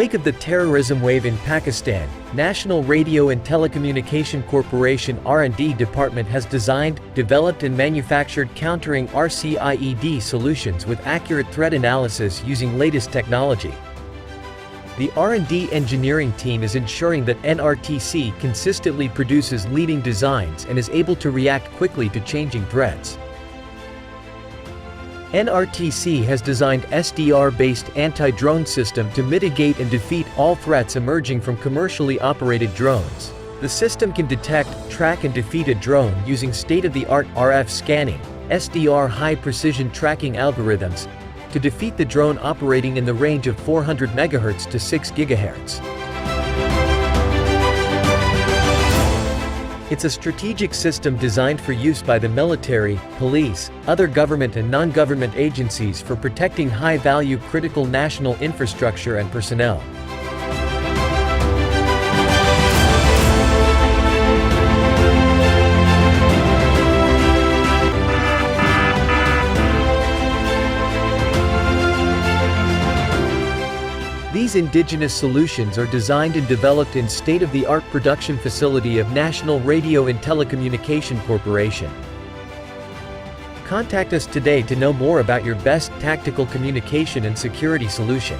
wake of the terrorism wave in Pakistan, National Radio and Telecommunication Corporation R&D department has designed, developed and manufactured countering RCIED solutions with accurate threat analysis using latest technology. The R&D engineering team is ensuring that NRTC consistently produces leading designs and is able to react quickly to changing threats. NRTC has designed SDR-based anti-drone system to mitigate and defeat all threats emerging from commercially operated drones. The system can detect, track and defeat a drone using state-of-the-art RF scanning, SDR high-precision tracking algorithms, to defeat the drone operating in the range of 400 MHz to 6 GHz. It's a strategic system designed for use by the military, police, other government and non-government agencies for protecting high-value critical national infrastructure and personnel. These indigenous solutions are designed and developed in state-of-the-art production facility of National Radio and Telecommunication Corporation. Contact us today to know more about your best tactical communication and security solution.